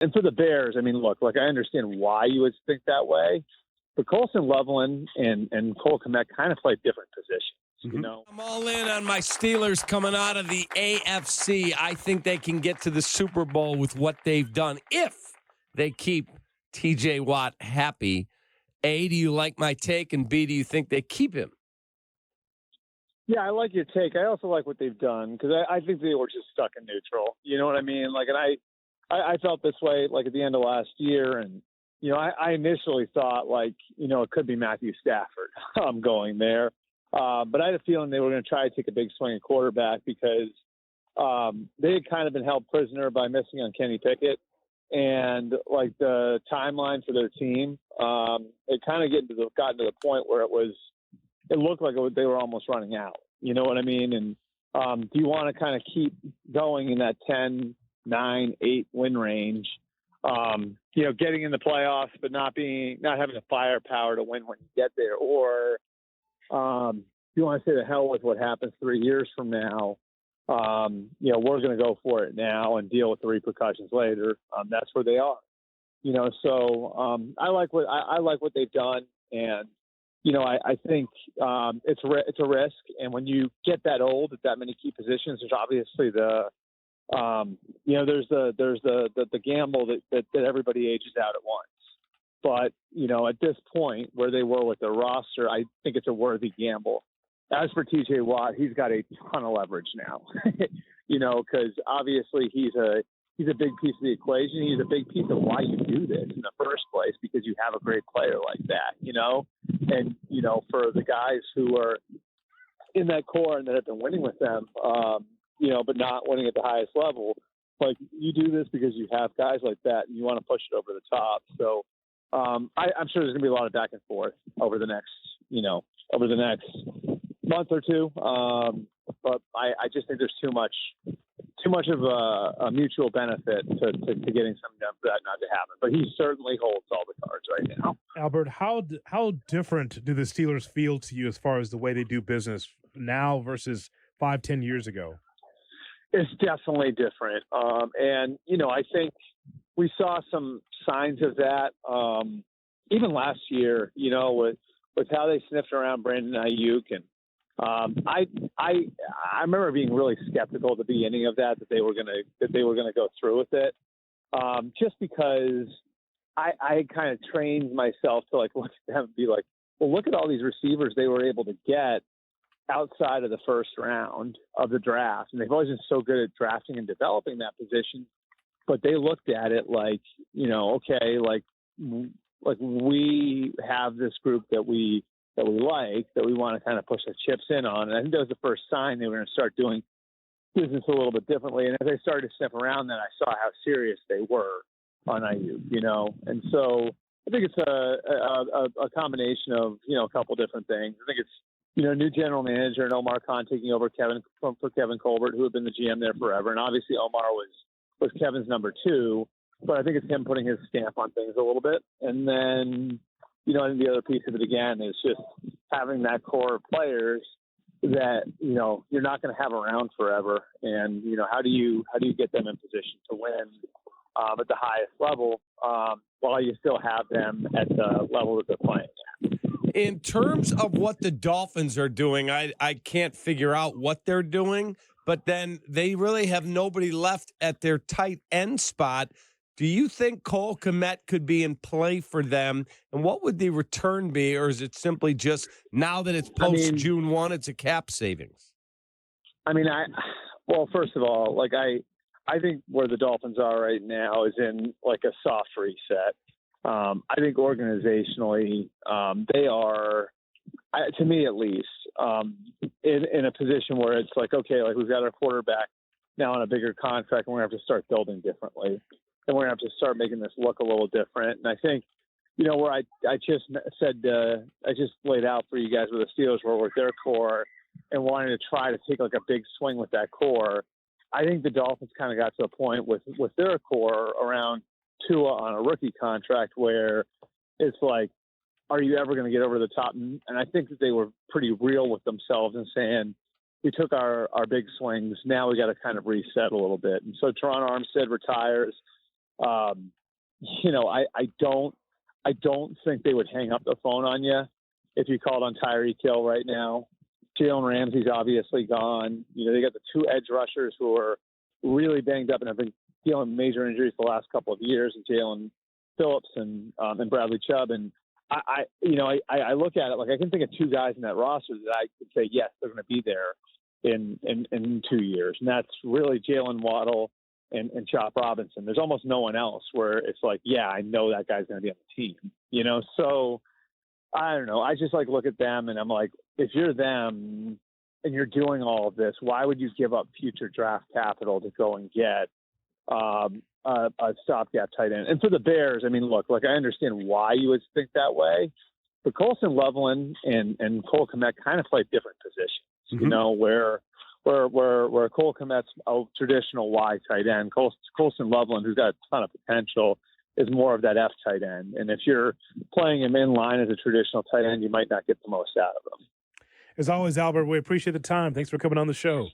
And for the Bears, I mean, look, like I understand why you would think that way, but Colson Loveland and Cole Kmet kind of play different positions. Mm-hmm. You know, I'm all in on my Steelers coming out of the AFC. I think they can get to the Super Bowl with what they've done if they keep TJ Watt happy. A, do you like my take? And B, do you think they keep him? yeah, I like your take. I also like what they've done because I think they were just stuck in neutral. You know what I mean? Like, and I felt this way like at the end of last year, and you know, I initially thought like, you know, it could be Matthew Stafford. I'm going there. But I had a feeling they were going to try to take a big swing at quarterback because they had kind of been held prisoner by missing on Kenny Pickett. And, like, the timeline for their team, it kind of gotten to the point where it looked like they were almost running out. You know what I mean? And do you want to kind of keep going in that 10, 9, 8 win range, you know, getting in the playoffs but not having the firepower to win when you get there? Or you want to say the hell with what happens 3 years from now? You know, we're going to go for it now and deal with the repercussions later. That's where they are, you know. So I like what they've done, and you know, I think it's a risk. And when you get that old at that many key positions, there's obviously you know, there's the gamble that everybody ages out at once. But, you know, at this point where they were with their roster, I think it's a worthy gamble. As for TJ Watt, he's got a ton of leverage now, you know, because obviously he's a big piece of the equation. He's a big piece of why you do this in the first place, because you have a great player like that, you know. And, you know, for the guys who are in that core and that have been winning with them, you know, but not winning at the highest level, like you do this because you have guys like that and you want to push it over the top. So, I'm sure there's going to be a lot of back and forth over the next month or two. But I just think there's too much of a mutual benefit to getting something done for that not to happen. But he certainly holds all the cards right now. Albert, how different do the Steelers feel to you as far as the way they do business now versus 5-10 years ago? It's definitely different. And, you know, I think we saw some signs of that even last year, you know, with how they sniffed around Brandon Ayuk. And I remember being really skeptical at the beginning of that they were gonna go through with it, just because I kind of trained myself to like look at them and be like, well, look at all these receivers they were able to get outside of the first round of the draft, and they've always been so good at drafting and developing that position. But they looked at it like, you know, okay, like we have this group that we like, that we want to kind of push the chips in on. And I think that was the first sign they were going to start doing business a little bit differently. And as I started to sniff around that, I saw how serious they were on IU, you know. And so I think it's a combination of, you know, a couple different things. I think it's, you know, new general manager and Omar Khan taking over for Kevin Colbert, who had been the GM there forever. And obviously Omar was Kevin's number 2, but I think it's him putting his stamp on things a little bit. And then, you know, I think the other piece of it again is just having that core of players that, you know, you're not going to have around forever. And, you know, how do you get them in position to win at the highest level while you still have them at the level that they're playing at? In terms of what the Dolphins are doing, I can't figure out what they're doing, but then they really have nobody left at their tight end spot. Do you think Cole Kmet could be in play for them? And what would the return be? Or is it simply just now that it's post June 1, it's a cap savings? I mean, well, first of all, like I think where the Dolphins are right now is in like a soft reset. I think organizationally, they are, to me at least, in a position where it's like, okay, like we've got our quarterback now on a bigger contract, and we're going to have to start building differently. And we're going to have to start making this look a little different. And I think, you know, where I just said, I just laid out for you guys where the Steelers were with their core and wanting to try to take like a big swing with that core. I think the Dolphins kind of got to a point with their core around Tua on a rookie contract where it's like, are you ever going to get over the top? And I think that they were pretty real with themselves and saying, we took our big swings. Now we got to kind of reset a little bit. And so Teron Armstead retires. I don't think they would hang up the phone on you if you called on Tyreek Hill right now. Jalen Ramsey's obviously gone. They got the two edge rushers who are really banged up and have been dealing with major injuries the last couple of years, and Jalen Phillips and Bradley Chubb. And I look at it like I can think of two guys in that roster that I could say, yes, they're going to be there in 2 years. And that's really Jalen Waddle and Chop Robinson. There's almost no one else where it's like, yeah, I know that guy's going to be on the team, So I don't know. I just look at them and I'm like, if you're them and you're doing all of this, why would you give up future draft capital to go and get a stopgap tight end? And for the Bears, I mean, look, I understand why you would think that way, but Colson Loveland and Cole Kmet kind of play different positions, where Cole Kmet's a traditional Y tight end. Colson Loveland, who's got a ton of potential, is more of that F tight end. And if you're playing him in line as a traditional tight end, you might not get the most out of him. As always, Albert, we appreciate the time. Thanks for coming on the show.